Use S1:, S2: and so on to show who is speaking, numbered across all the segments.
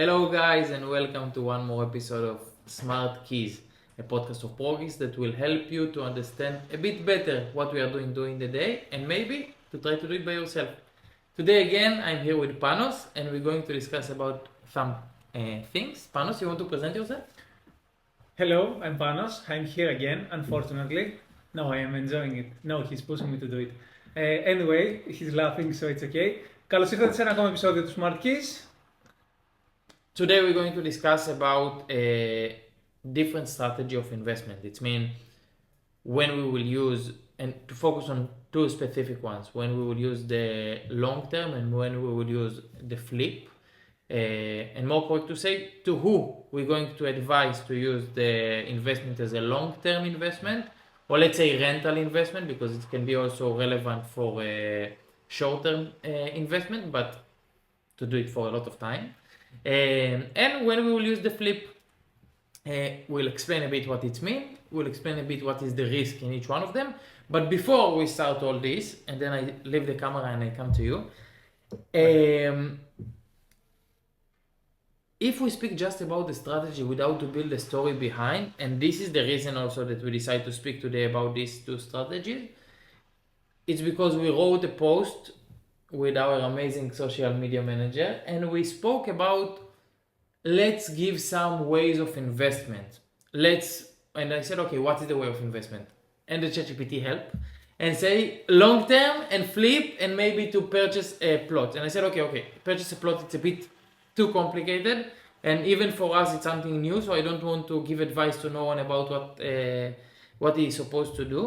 S1: Hello, guys, and welcome to one more episode of Smart Keys, a podcast of progress that will help you to understand a bit better what we are doing during the day and maybe to try to do it by yourself. Today, again, I'm here with Panos, and we're going to discuss about some things. Panos, you want to present yourself?
S2: Hello, I'm Panos. I'm here again, unfortunately. No, I am enjoying it. No, he's pushing me to do it. Anyway, he's laughing, so it's okay. Καλώς ήρθατε σε ένα ακόμα επεισόδιο του Smart Keys.
S1: Today, we're going to discuss about a different strategy of investment. It means when we will use, and to focus on two specific ones, when we will use the long term and when we will use the flip. And more correct to say, to who we're going to advise to use the investment as a long-term investment, or let's say rental investment, because it can be also relevant for a short-term investment, but to do it for a lot of time. And when we will use the flip, we'll explain a bit what it means, we'll explain a bit what is the risk in each one of them. But before we start all this, and then I leave the camera and I come to you, if we speak just about the strategy without to build a story behind, and this is the reason also that we decided to speak today about these two strategies, it's because we wrote a post with our amazing social media manager and we spoke about let's give some ways of investment. And I said, okay, what is the way of investment? And the ChatGPT helped and say long term and flip and maybe to purchase a plot. And I said, okay, purchase a plot, it's a bit too complicated, and even for us it's something new, so I don't want to give advice to no one about what he is supposed to do.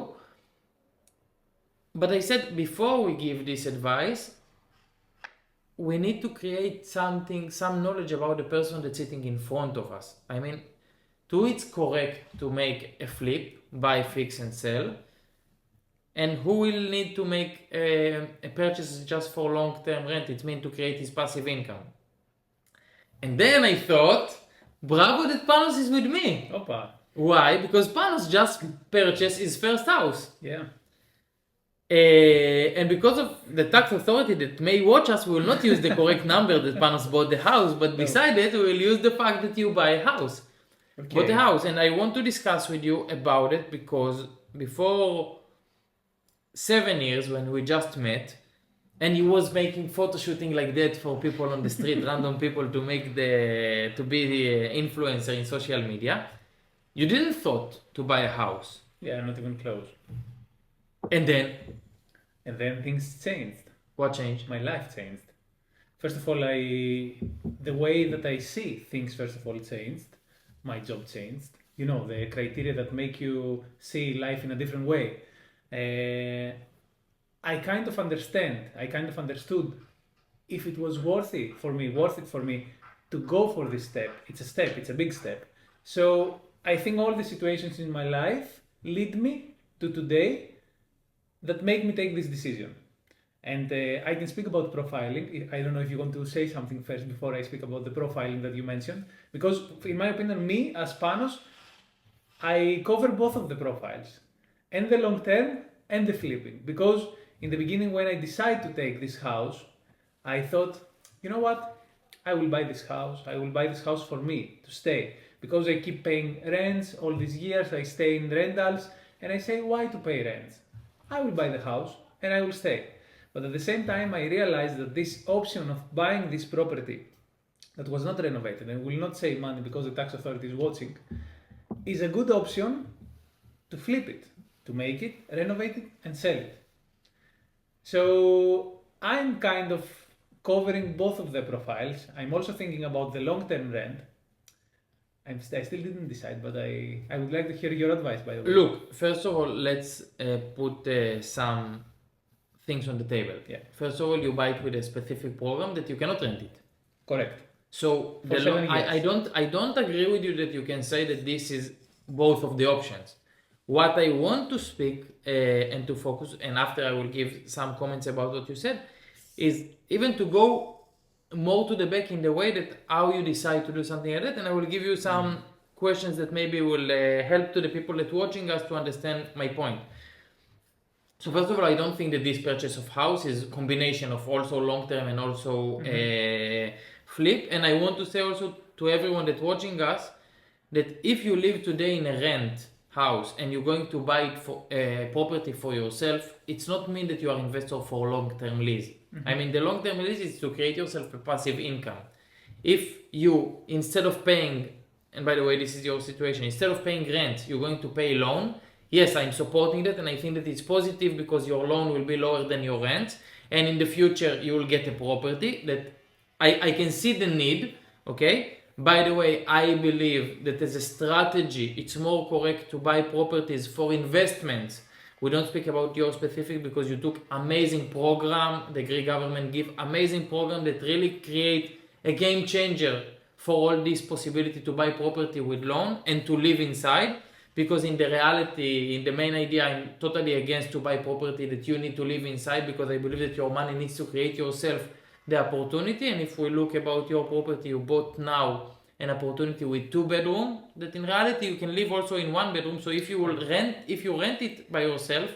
S1: But I said before we give this advice, we need to create some knowledge about the person that's sitting in front of us. I mean, it's correct to make a flip, buy, fix and sell, and who will need to make a purchase just for long-term rent. It means to create his passive income. And then I thought, bravo that Panos is with me.
S2: Opa.
S1: Why? Because Panos just purchased his first house.
S2: Yeah.
S1: And because of the tax authority that may watch us, we will not use the correct number that Panos bought the house, but beside it, we will use the fact that you buy a house.
S2: Okay.
S1: Bought a house. And I want to discuss with you about it because before 7 years when we just met, and he was making photo shooting like that for people on the street, random people to be the influencer in social media. You didn't thought to buy a house.
S2: Yeah, not even close.
S1: And
S2: then things changed.
S1: what changed?
S2: My life changed. First of all, the way that I see things, first of all, changed. My job changed. You know, the criteria that make you see life in a different way. I kind of understood if it was worth it for me to go for this step. It's a big step. So I think all the situations in my life lead me to today that make me take this decision. And I can speak about profiling. I don't know if you want to say something first before I speak about the profiling that you mentioned. Because in my opinion, me as Panos, I cover both of the profiles. And the long term and the flipping. Because in the beginning, when I decided to take this house, I thought, you know what? I will buy this house. I will buy this house for me to stay. Because I keep paying rents all these years. I stay in rentals. And I say, why to pay rents? I will buy the house and I will stay. But at the same time, I realized that this option of buying this property that was not renovated and will not save money because the tax authority is watching, is a good option to flip it, to make it, renovate it and sell it. So I'm kind of covering both of the profiles. I'm also thinking about the long-term rent. I still didn't decide, but I would like to hear your advice, by the way.
S1: Look, first of all, let's put some things on the table.
S2: Yeah.
S1: First of all, you buy it with a specific program that you cannot rent it.
S2: Correct.
S1: So
S2: For 7 years.
S1: I don't agree with you that you can say that this is both of the options. What I want to speak and to focus, and after I will give some comments about what you said, is even to go more to the back in the way that how you decide to do something like that, and I will give you some questions that maybe will help to the people that watching us to understand my point. So first of all, I don't think that this purchase of house is a combination of also long term and also flip. And I want to say also to everyone that's watching us that if you live today in a rent house and you're going to buy it for property for yourself, it's not mean that you are investor for long-term lease. I mean, the long-term lease is to create yourself a passive income. If you, instead of paying, and by the way, this is your situation, instead of paying rent, you're going to pay loan, yes, I'm supporting that, and I think that it's positive because your loan will be lower than your rent, and in the future you will get a property that I can see the need, okay? By the way, I believe that as a strategy, it's more correct to buy properties for investments. We don't speak about your specific because you took amazing program, the Greek government give amazing program that really create a game changer for all this possibility to buy property with loan and to live inside. Because in the reality, in the main idea, I'm totally against to buy property that you need to live inside, because I believe that your money needs to create yourself the opportunity. And if we look about your property you bought now, an opportunity with 2 bedroom, that in reality you can live also in 1 bedroom. So if you rent it by yourself,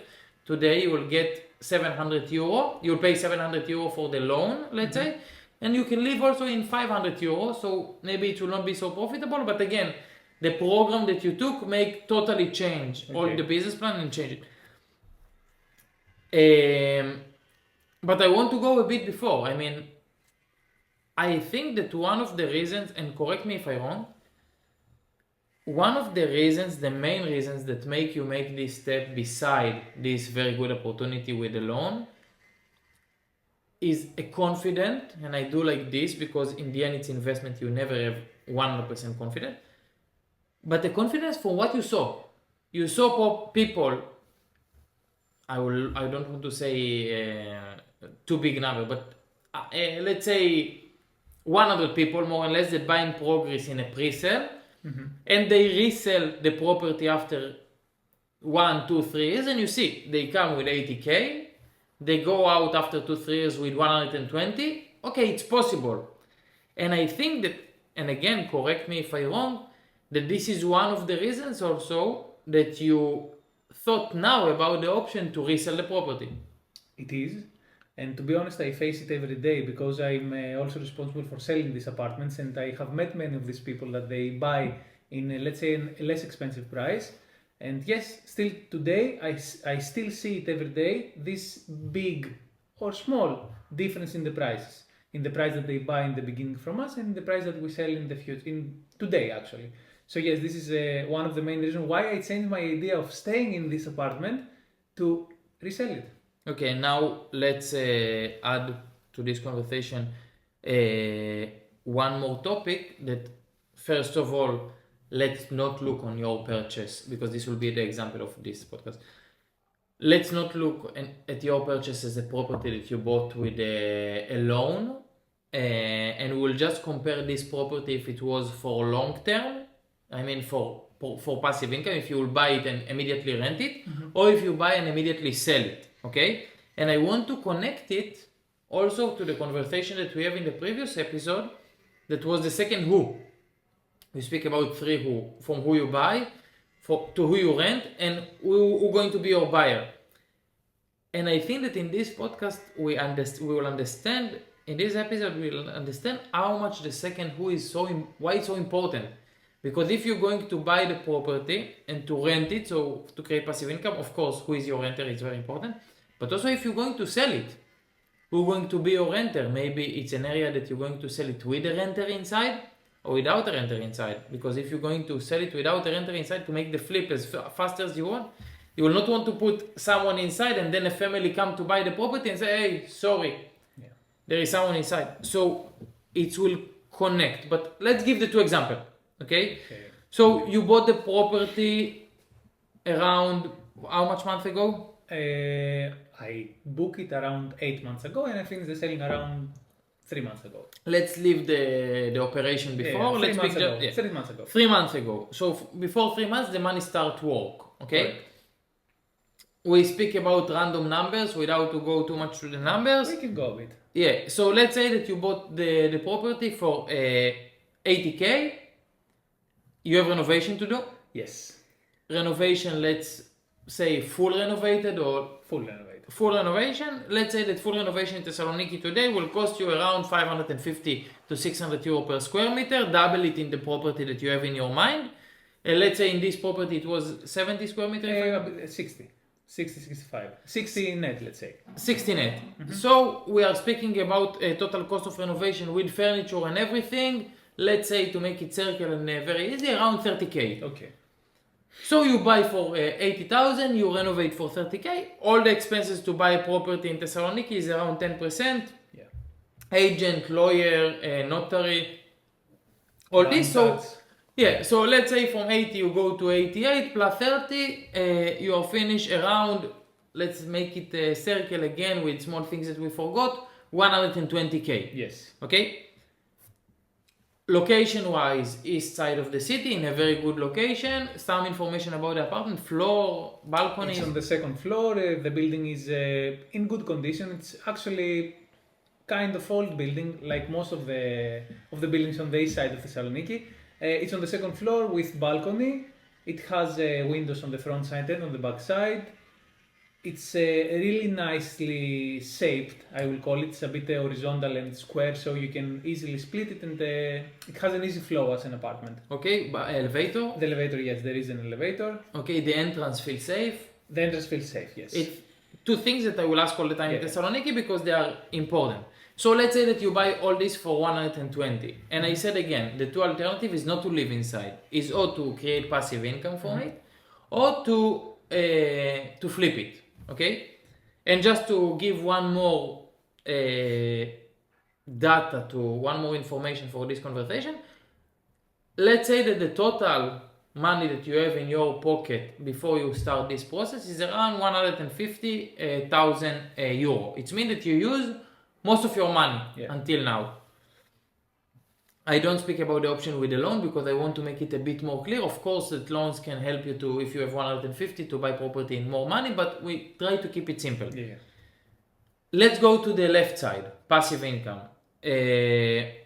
S1: today you will get 700 euro, you'll pay 700 euro for the loan, let's say, and you can live also in 500 euro. So maybe it will not be so profitable, but again, the program that you took make totally change all the business plan and change it. But I want to go a bit before. I mean, I think that one of the reasons, and correct me if I'm wrong, one of the reasons, the main reasons that make you make this step beside this very good opportunity with the loan is a confident, and I do like this because in the end it's investment, you never have 100% confident, but the confidence from what you saw. You saw people, I don't want to say too big number, but let's say 100 people more or less that buy in progress in a pre-sale, and they resell the property after 1, 2, 3 years, and you see they come with 80k, they go out after 2, 3 years with 120. Okay, it's possible. And I think that, and again, correct me if I'm wrong, that this is one of the reasons also that you thought now about the option to resell the property.
S2: It is. And to be honest, I face it every day because I'm also responsible for selling these apartments, and I have met many of these people that they buy in, let's say, a less expensive price. And yes, still today, I still see it every day, this big or small difference in the prices, in the price that they buy in the beginning from us and the price that we sell in the future, in today actually. So yes, this is one of the main reasons why I changed my idea of staying in this apartment to resell it.
S1: Okay, now let's add to this conversation one more topic that, first of all, let's not look on your purchase, because this will be the example of this podcast. Let's not look at your purchase as a property that you bought with a loan, and we'll just compare this property if it was for long term, I mean for passive income, if you will buy it and immediately rent it, or if you buy and immediately sell it. Okay, and I want to connect it also to the conversation that we have in the previous episode, that was the second who. We speak about 3 who, from who you buy, to who you rent, and who going to be your buyer. And I think that in this podcast we will understand, in this episode we will understand how much the second who is why it's so important. Because if you're going to buy the property and to rent it, so to create passive income, of course, who is your renter is very important. But also if you're going to sell it, who's going to be your renter? Maybe it's an area that you're going to sell it with a renter inside or without a renter inside. Because if you're going to sell it without a renter inside to make the flip as fast as you want, you will not want to put someone inside and then a family come to buy the property and say, hey, sorry, there is someone inside. So it will connect. But let's give the 2 examples. Okay, so you bought the property around how much months ago?
S2: I booked it around 8 months ago, and I finished the selling around 3 months ago.
S1: Let's leave the operation before.
S2: 3 months ago. 3 months ago.
S1: 3 months ago. So before 3 months, the money start to work. Okay.
S2: Right.
S1: We speak about random numbers without to go too much to the numbers.
S2: We can go with.
S1: Yeah. So let's say that you bought the property for 80k. You have renovation to do?
S2: Yes.
S1: Renovation, let's say full renovated or?
S2: Full renovated.
S1: full renovation. Let's say that full renovation in Thessaloniki today will cost you around 550 to 600 euro per square meter. Double it in the property that you have in your mind. Let's say in this property it was 70 square meters.
S2: 60, 65, 60 net, let's say.
S1: 60 net. So we are speaking about a total cost of renovation with furniture and everything. Let's say, to make it circle and very easy, around 30k.
S2: Okay.
S1: So you buy for 80,000, you renovate for 30k. All the expenses to buy a property in Thessaloniki is around 10%.
S2: Yeah.
S1: Agent, lawyer, notary, all this. So yeah, so let's say from 80 you go to 88 plus 30, you are finished around, let's make it a circle again with small things that we forgot, 120k.
S2: Yes.
S1: Okay? Location wise, east side of the city, in a very good location. Some information about the apartment, floor, balcony.
S2: It's on the second floor. The building is in good condition. It's actually kind of old building, like most of the buildings on the east side of Thessaloniki. It's on the second floor with balcony. It has windows on the front side and on the back side. It's really nicely shaped, I will call it. It's a bit horizontal and square, so you can easily split it, and it has an easy flow as an apartment.
S1: Okay, but elevator?
S2: The elevator, yes, there is an elevator.
S1: Okay, the entrance feels safe?
S2: The entrance feels safe, yes.
S1: Two things that I will ask all the time in Thessaloniki because they are important. So let's say that you buy all this for 120. And I said again, the two alternatives is not to live inside. Is or to create passive income from it, or to flip it. Okay? And just to give one more one more information for this conversation, let's say that the total money that you have in your pocket before you start this process is around 150,000 euro. It means that you use most of your money until now. I don't speak about the option with the loan because I want to make it a bit more clear. Of course, that loans can help you to, if you have 150, to buy property in more money, but we try to keep it simple.
S2: Yeah.
S1: Let's go to the left side, passive income.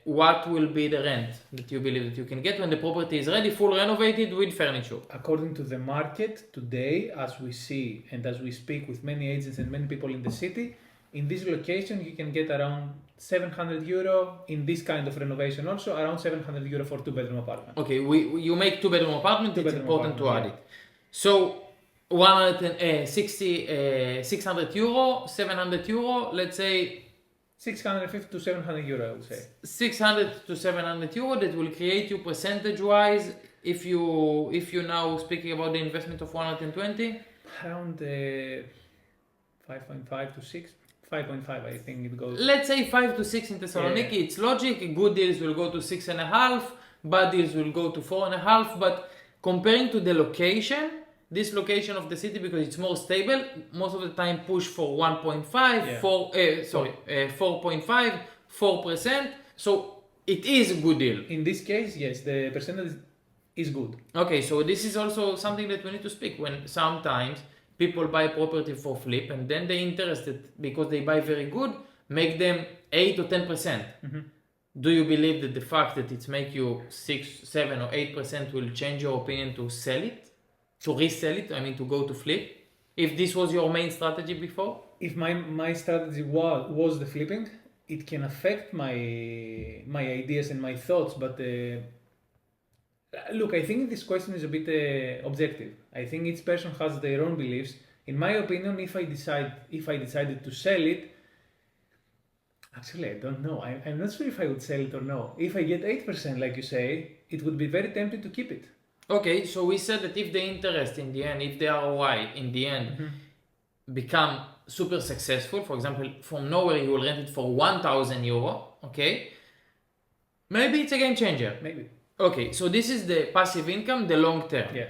S1: What will be the rent that you believe that you can get when the property is ready, full renovated with furniture?
S2: According to the market today, as we see and as we speak with many agents and many people in the city, in this location you can get around 700 euro in this kind of renovation, also around 700 euro for 2-bedroom apartment.
S1: Okay, you make 2-bedroom apartment, it's important to add it. So 600 euro, 700 euro, let's say
S2: 650 to 700 euro, I would say.
S1: 600 to 700 euro, that will create you percentage-wise, if you now speaking about the investment of 120?
S2: Around 5.5 to 6. 5.5, I think it goes.
S1: Let's say 5 to 6 in Thessaloniki. It's logic. Good deals will go to 6.5, bad deals will go to 4.5. But comparing to the location, this location of the city, because it's more stable, most of the time push for 1.5, 4.5, 4%. So it is a good deal.
S2: In this case, yes, the percentage is good.
S1: Okay, so this is also something that we need to speak when sometimes people buy property for flip and then they're interested because they buy very good, make them 8 or 10%. Do you believe that the fact that it's make you 6, 7 or 8% will change your opinion to sell it? To resell it, I mean to go to flip? If this was your main strategy before?
S2: If my strategy was the flipping, it can affect my ideas and my thoughts, but look, I think this question is a bit objective. I think each person has their own beliefs. In my opinion, if I decided to sell it, actually I don't know. I'm not sure if I would sell it or no. If I get 8%, like you say, it would be very tempting to keep it.
S1: Okay, so we said that if the interest in the end, if the ROI in the end become super successful, for example, from nowhere you will rent it for 1,000 euro, okay, maybe it's a game changer.
S2: Maybe.
S1: Okay, so this is the passive income, the long term.
S2: Yeah.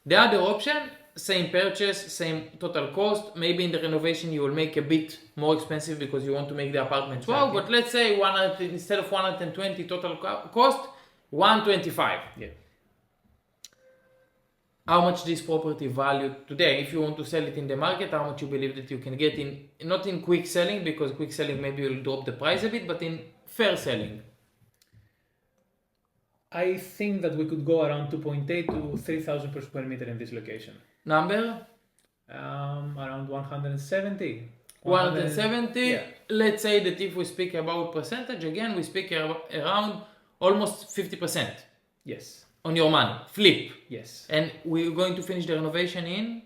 S1: The other option, same purchase, same total cost. Maybe in the renovation you will make a bit more expensive because you want to make the apartment wow. But let's say instead of 120 total cost, 125.
S2: Yeah.
S1: How much this property valued today? If you want to sell it in the market, how much you believe that you can get in, not in quick selling, because quick selling maybe will drop the price a bit, but in fair selling?
S2: I think that we could go around 2.8 to 3,000 per square meter in this location.
S1: Number?
S2: Around 170.
S1: 170.
S2: Yeah.
S1: Let's say that if we speak about percentage, again, we speak around almost 50%
S2: Yes.
S1: on your money. Flip.
S2: Yes.
S1: And we're going to finish the renovation in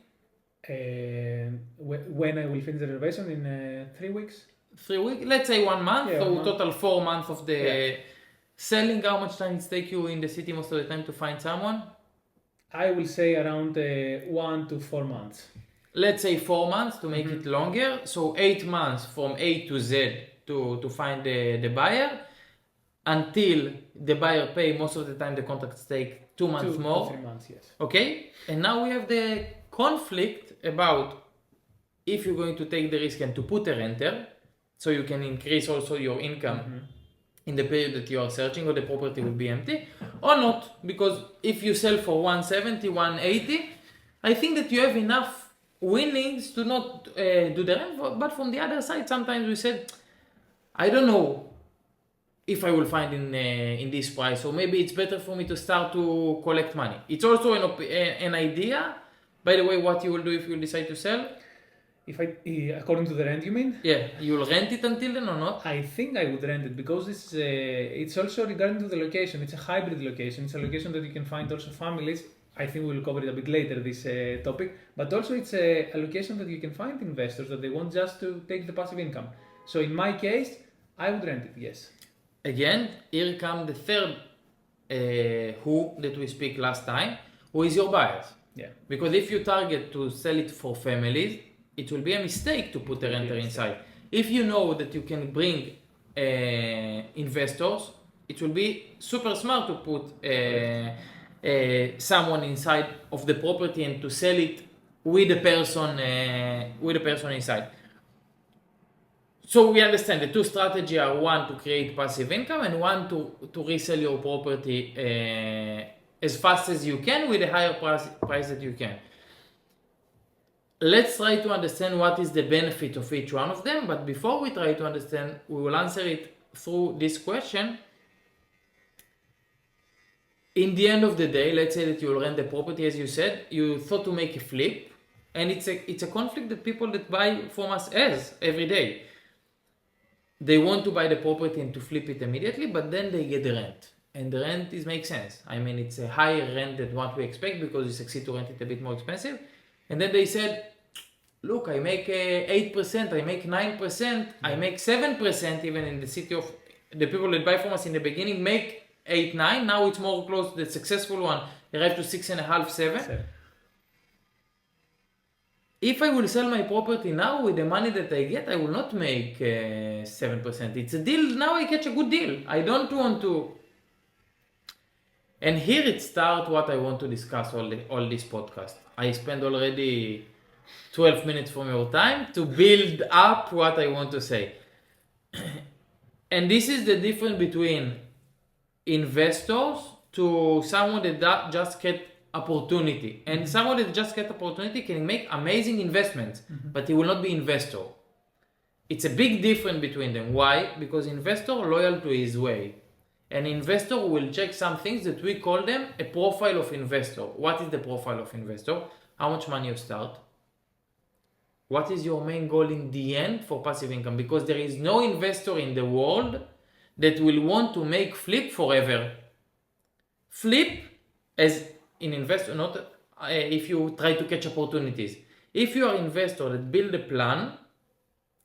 S2: When I will finish the renovation in 3 weeks.
S1: 3 weeks. Let's say 1 month.
S2: Yeah,
S1: So
S2: 1 month.
S1: total 4 months of the
S2: Yeah.
S1: selling. How much time it takes you in the city most of the time to find someone?
S2: I will say around 1 to 4 months.
S1: Let's say 4 months to make it longer. So 8 months from A to Z to find the buyer until the buyer pay. Most of the time the contracts take 2 months
S2: 2
S1: more.
S2: to 3 months, yes.
S1: Okay, and now we have the conflict about if you're going to take the risk and to put a renter, so you can increase also your income in the period that you are searching, or the property will be empty, or not, because if you sell for 170, 180, I think that you have enough winnings to not do the rent. But from the other side, sometimes we said, I don't know if I will find in this price, so maybe it's better for me to start to collect money. It's also an idea. By the way, what you will do if you decide to sell?
S2: If I, according to the rent, you mean?
S1: Yeah, you'll rent it until then or not?
S2: I think I would rent it because it's also regarding to the location. It's a hybrid location. It's a location that you can find also families. I think we'll cover it a bit later, this topic. But also it's a location that you can find investors that they want just to take the passive income. So in my case, I would rent it, yes.
S1: Again, here comes the third who that we speak last time, who is your buyers.
S2: Yeah.
S1: Because if you target to sell it for families, it will be a mistake to put a renter inside. If you know that you can bring investors, it will be super smart to put someone inside of the property and to sell it with the person inside. So we understand the two strategies are one to create passive income and one to resell your property as fast as you can with a higher price that you can. Let's try to understand what is the benefit of each one of them, but before we try to understand, we will answer it through this question. In the end of the day, let's say that you will rent the property, as you said, you thought to make a flip, and it's a conflict that people that buy from us has every day. They want to buy the property and to flip it immediately, but then they get the rent. And the rent makes sense. I mean, it's a higher rent than what we expect because you succeed to rent it a bit more expensive. And then they said, look, I make 8%, I make 9%, I make 7% even in the city of the people that buy from us in the beginning make 8, 9. Now it's more close to the successful one, arrive to 6.5, 7. If I will sell my property now with the money that I get, I will not make 7%. It's a deal. Now I catch a good deal. I don't want to. And here it starts what I want to discuss all this podcast. I spent already 12 minutes from your time to build up what I want to say. And this is the difference between investors to someone that just get opportunity. And someone that just get opportunity can make amazing investments, but he will not be investor. It's a big difference between them. Why? Because investor loyal to his way. An investor will check some things that we call them a profile of investor. What is the profile of investor? How much money you start? What is your main goal in the end for passive income? Because there is no investor in the world that will want to make flip forever. Flip as in investor, not if you try to catch opportunities. If you are an investor that build a plan,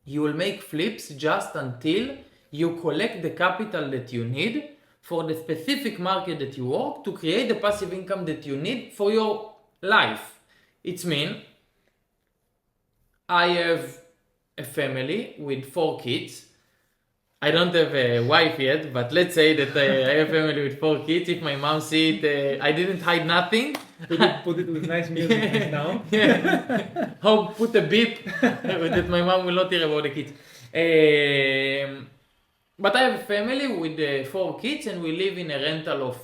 S1: you will make flips just until you collect the capital that you need for the specific market that you work to create the passive income that you need for your life. It means I have a family with 4 kids. I don't have a wife yet, but let's say that I have a family with 4 kids. If my mom sees it, I didn't hide nothing.
S2: Put it with nice music now.
S1: Yeah. How put a beep that my mom will not hear about the kids. But I have a family with 4 kids and we live in a rental of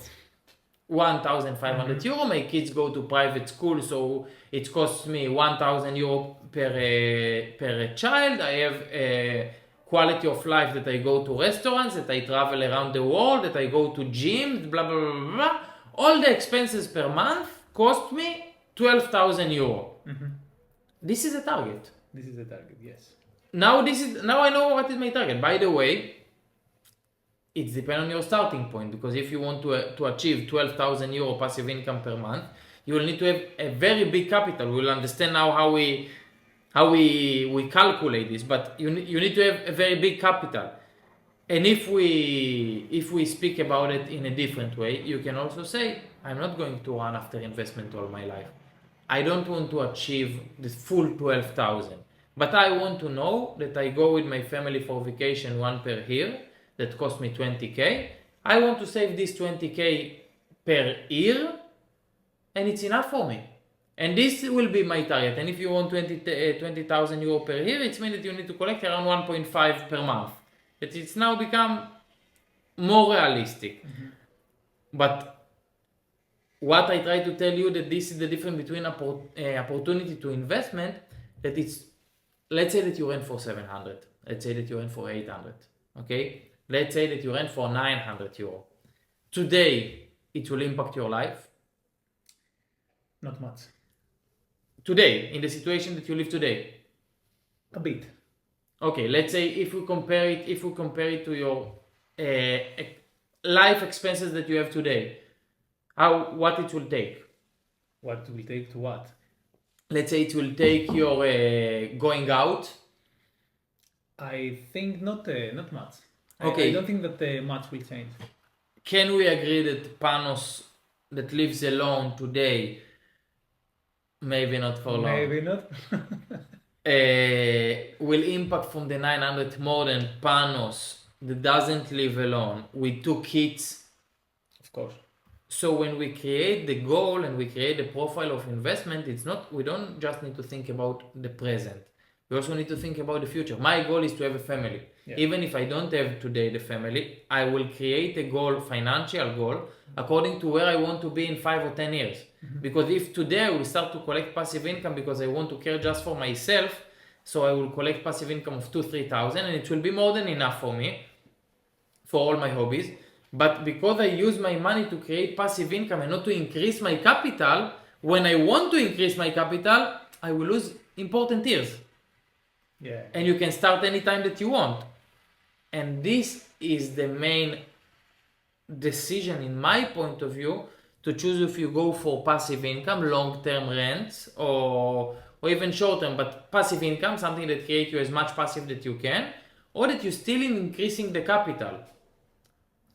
S1: 1,500 euro. My kids go to private school, so it costs me 1,000 euro per child. I have a quality of life that I go to restaurants, that I travel around the world, that I go to gyms, blah, blah, blah, blah. All the expenses per month cost me 12,000 euro. This is a target.
S2: This is the target, yes.
S1: now I know what is my target. By the way, it depends on your starting point, because if you want to achieve 12,000 euro passive income per month, you will need to have a very big capital. We will understand now how we calculate this, but you need to have a very big capital. And if we speak about it in a different way, you can also say, I'm not going to run after investment all my life. I don't want to achieve the full 12,000, but I want to know that I go with my family for vacation one per year that cost me 20k. I want to save this 20k per year, and it's enough for me. And this will be my target. And if you want 20,000 euro per year, it means that you need to collect around 1.5 per month. That it's now become more realistic. Mm-hmm. But what I try to tell you, that this is the difference between opportunity to investment, that it's, let's say that you rent for 700, let's say that you rent for 800, okay? Let's say that you rent for 900 euro. Today, it will impact your life?
S2: Not much.
S1: Today, in the situation that you live today?
S2: A bit.
S1: Okay, let's say if we compare it to your life expenses that you have today, what it will take?
S2: What will take to what?
S1: Let's say it will take your going out.
S2: I think not much.
S1: Okay.
S2: I don't think that much will change.
S1: Can we agree that Panos that lives alone today, maybe not for long,
S2: maybe not,
S1: will impact from the 900 more than Panos that doesn't live alone with 2 kids?
S2: Of course.
S1: So when we create the goal and we create the profile of investment, we don't just need to think about the present. We also need to think about the future. My goal is to have a family. Yeah. Even if I don't have today the family, I will create a goal, financial goal, according to where I want to be in 5 or 10 years. Mm-hmm. Because if today I will start to collect passive income because I want to care just for myself, so I will collect passive income of 2,000-3,000, and it will be more than enough for me, for all my hobbies. But because I use my money to create passive income and not to increase my capital, when I want to increase my capital, I will lose important years.
S2: Yeah.
S1: And you can start anytime that you want. And this is the main decision, in my point of view, to choose if you go for passive income, long-term rents, or even short-term, but passive income, something that creates you as much passive that you can, or that you're still increasing the capital.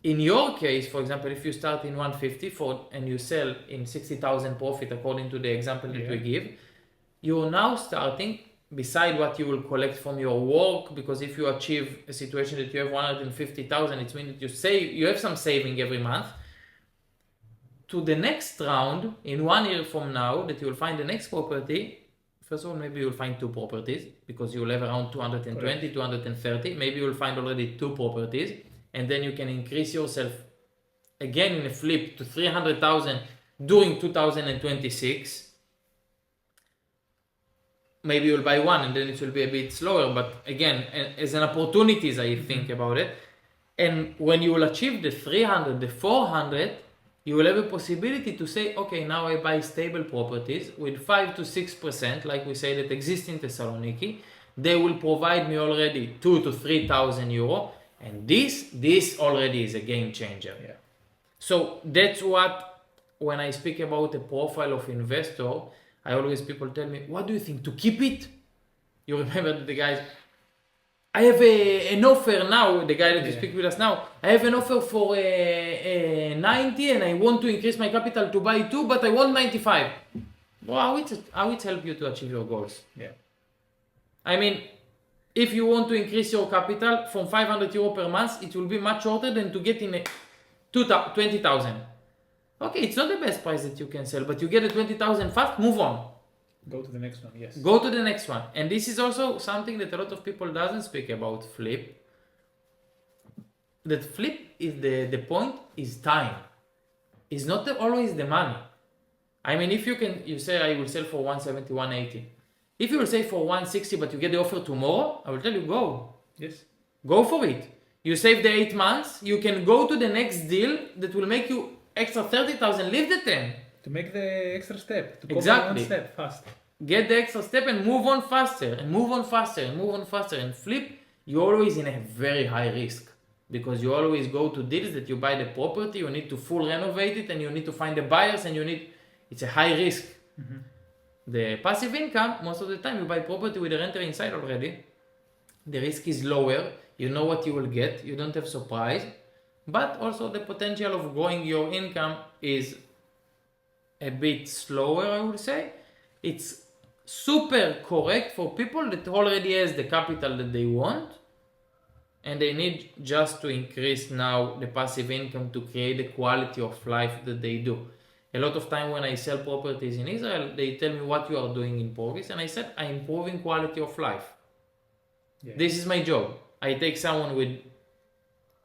S1: In your case, for example, if you start in 150 and you sell in 60,000 profit, according to the example that we give, you're now starting, beside what you will collect from your work, because if you achieve a situation that you have 150,000, it means that you have some saving every month, to the next round, in 1 year from now, that you will find the next property. First of all, maybe you'll find 2 properties, because you will have around 220, correct, 230. Maybe you'll find already 2 properties, and then you can increase yourself again in a flip to 300,000 during 2026. Maybe you'll buy 1 and then it will be a bit slower, but again, as an opportunities, I think about it. And when you will achieve the 300, the 400, you will have a possibility to say, okay, now I buy stable properties with 5 to 6%, like we say, that exist in Thessaloniki. They will provide me already 2,000 to 3,000 euro. And this already is a game changer. Yeah. So that's what, when I speak about the profile of investor, I always, people tell me, what do you think, to keep it? You remember the guys, I have an offer now, the guy that you speak with us now, I have an offer for 90 and I want to increase my capital to buy 2, but I want 95. Well, how it help you to achieve your goals? Yeah. I mean, if you want to increase your capital from 500 euro per month, it will be much shorter than to get in 20,000. Okay, it's not the best price that you can sell, but you get a 20,000 fast, move on.
S2: Go to the next one, yes.
S1: Go to the next one. And this is also something that a lot of people doesn't speak about flip. That flip is the point is time. It's not always the money. I mean, if you say I will sell for 170, 180. If you will say for 160, but you get the offer tomorrow, I will tell you, go.
S2: Yes.
S1: Go for it. You save the 8 months, you can go to the next deal that will make you extra 30,000, leave the 10.
S2: To make the extra step, to go
S1: exactly.
S2: one step fast.
S1: get the extra step and move on faster and move on faster and move on faster and flip, you're always in a very high risk because you always go to deals that you buy the property, you need to full renovate it and you need to find the buyers and it's a high risk. The passive income, most of the time you buy property with a renter inside already. The risk is lower, you know what you will get, you don't have surprise, but also the potential of growing your income is a bit slower, I would say. It's super correct for people that already has the capital that they want and they need just to increase now the passive income to create the quality of life that they do. A lot of time when I sell properties in Israel, they tell me what you are doing in progress, and I said I'm improving quality of life. Yeah. This is my job. I take someone with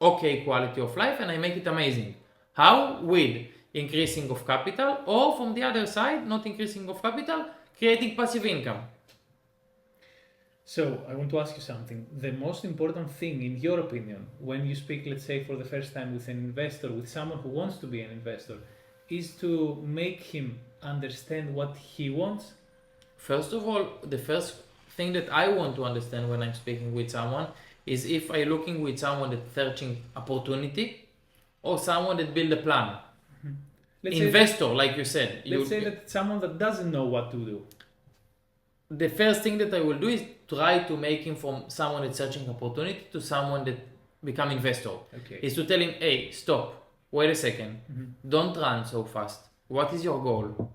S1: okay quality of life and I make it amazing. How? With increasing of capital, or from the other side, not increasing of capital, creating passive income.
S2: So I want to ask you something. The most important thing, in your opinion, when you speak, let's say, for the first time with an investor, with someone who wants to be an investor, is to make him understand what he wants?
S1: First of all, the first thing that I want to understand when I'm speaking with someone is if I'm looking with someone that's searching opportunity or someone that build a plan. Investor, like you said.
S2: Let's say that someone that doesn't know what to do.
S1: The first thing that I will do is try to make him from someone that's searching opportunity to someone that become investor.
S2: Okay.
S1: Is to tell him, hey, stop. Wait a second. Don't run so fast. What is your goal?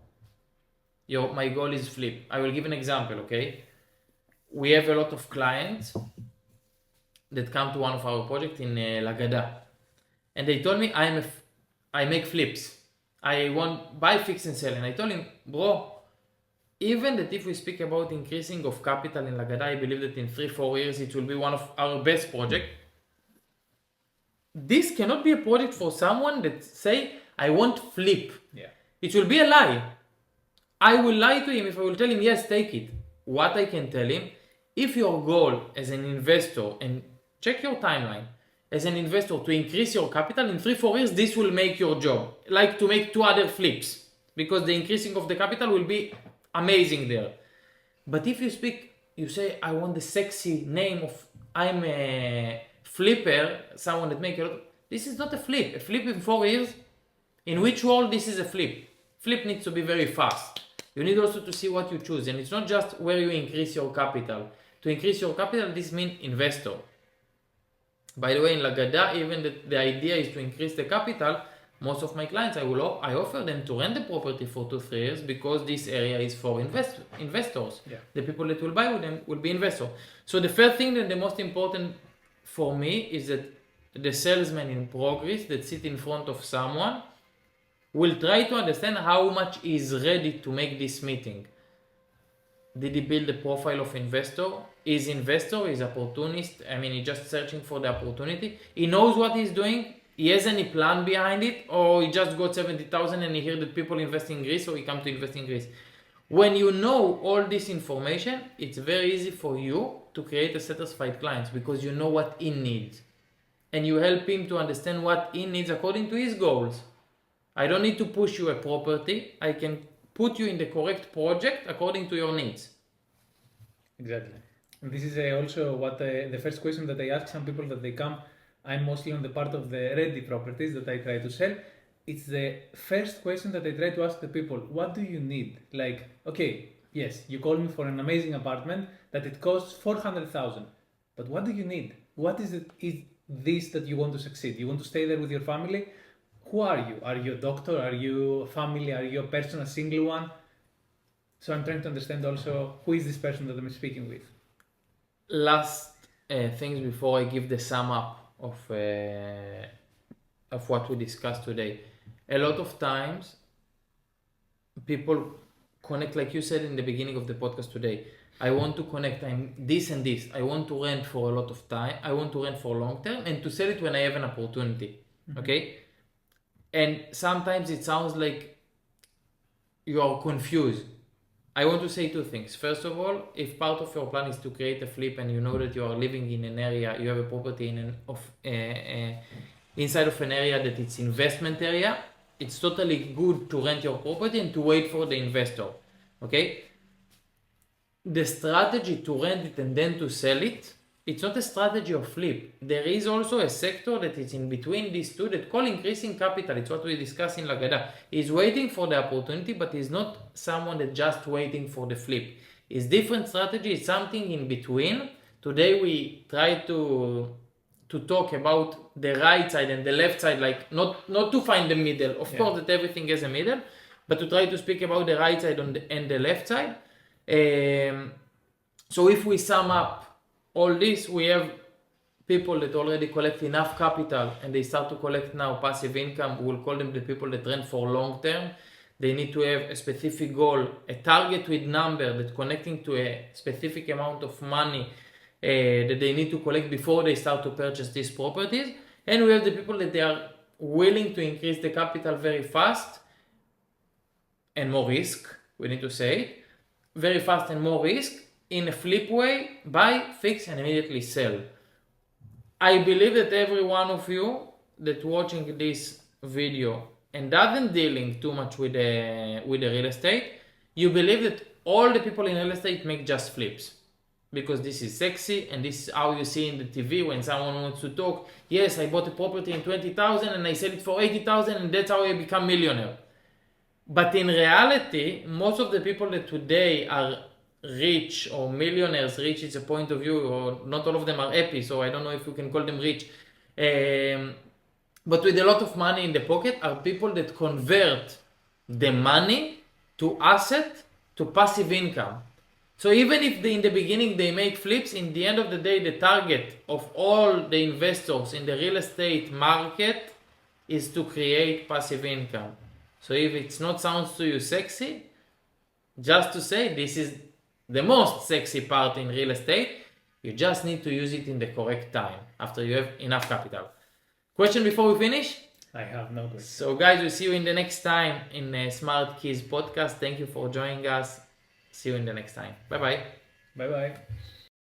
S1: My goal is flip. I will give an example, okay? We have a lot of clients that come to one of our projects in Lagada. And they told me, I make flips. I want buy, fix and sell. And I told him, bro, even that if we speak about increasing of capital in Lagada, I believe that in 3-4 years it will be one of our best projects. This cannot be a project for someone that say, I want flip.
S2: Yeah.
S1: It will be a lie. I will lie to him if I will tell him, yes, take it. What I can tell him, if your goal as an investor, and check your timeline, as an investor to increase your capital in 3-4 years, this will make your job. Like to make 2 other flips. Because the increasing of the capital will be amazing there. But if you say, I want the sexy name of, I'm a flipper, someone that make a lot. This is not a flip. A flip in 4 years. In which world this is a flip? Flip needs to be very fast. You need also to see what you choose, and it's not just where you increase your capital. To increase your capital, this means investor. By the way, in Lagada, even the idea is to increase the capital. Most of my clients, I offer them to rent the property for 2-3 years because this area is for investors.
S2: Yeah.
S1: The people that will buy with them will be investors. So the first thing and the most important for me is that the salesman in progress that sit in front of someone will try to understand how much he is ready to make this meeting. Did he build the profile of investor? Is investor, is opportunist? I mean, he's just searching for the opportunity. He knows what he's doing. He has any plan behind it, or he just got 70,000 and he heard that people invest in Greece, so he come to invest in Greece. When you know all this information, it's very easy for you to create a satisfied client because you know what he needs. And you help him to understand what he needs according to his goals. I don't need to push you a property. I can put you in the correct project according to your needs.
S2: Exactly. And this is also what the first question that I ask some people that they come. I'm mostly on the part of the ready properties that I try to sell. It's the first question that I try to ask the people. What do you need? Like, okay, yes, you call me for an amazing apartment that it costs 400,000. But what do you need? What is it? Is this that you want to succeed? You want to stay there with your family? Who are you? Are you a doctor? Are you a family? Are you a person, a single one? So I'm trying to understand also who is this person that I'm speaking with.
S1: Last things before I give the sum up of what we discussed today. A lot of times people connect, like you said in the beginning of the podcast today. I want to connect, I'm this and this. I want to rent for a lot of time. I want to rent for long term and to sell it when I have an opportunity. Okay? And sometimes it sounds like you are confused. I want to say 2 things. First of all, if part of your plan is to create a flip and you know that you are living in an area, you have a property inside of an area that it's investment area, it's totally good to rent your property and to wait for the investor. Okay? the strategy to rent it and then to sell it, it's not a strategy of flip. There is also a sector that is in between these two that call increasing capital. It's what we discuss in Lagada. He's waiting for the opportunity, but he's not someone that just waiting for the flip. It's different strategy. It's something in between. Today we try to talk about the right side and the left side, like not to find the middle. Of course that everything has a middle, but to try to speak about the right side and the left side. So if we sum up all this, we have people that already collect enough capital and they start to collect now passive income. We'll call them the people that rent for long term. They need to have a specific goal, a target with number that connecting to a specific amount of money that they need to collect before they start to purchase these properties. And we have the people that they are willing to increase the capital very fast and more risk, we need to say, very fast and more risk, in a flip way, buy, fix, and immediately sell. I believe that every one of you that watching this video and doesn't dealing too much with the real estate, you believe that all the people in real estate make just flips. Because this is sexy and this is how you see in the TV when someone wants to talk. Yes, I bought a property in 20,000 and I sell it for 80,000 and that's how I become millionaire. But in reality, most of the people that today are rich or millionaires, rich is a point of view, or not all of them are happy, so I don't know if you can call them rich. But with a lot of money in the pocket are people that convert the money to asset, to passive income. So even if in the beginning they make flips, in the end of the day, the target of all the investors in the real estate market is to create passive income. So if it's not sounds to you sexy, just to say this is the most sexy part in real estate, you just need to use it in the correct time after you have enough capital. Question before we finish?
S2: I have no question.
S1: So guys, we'll see you in the next time in Smart Keys podcast. Thank you for joining us. See you in the next time. Bye bye.
S2: Bye bye.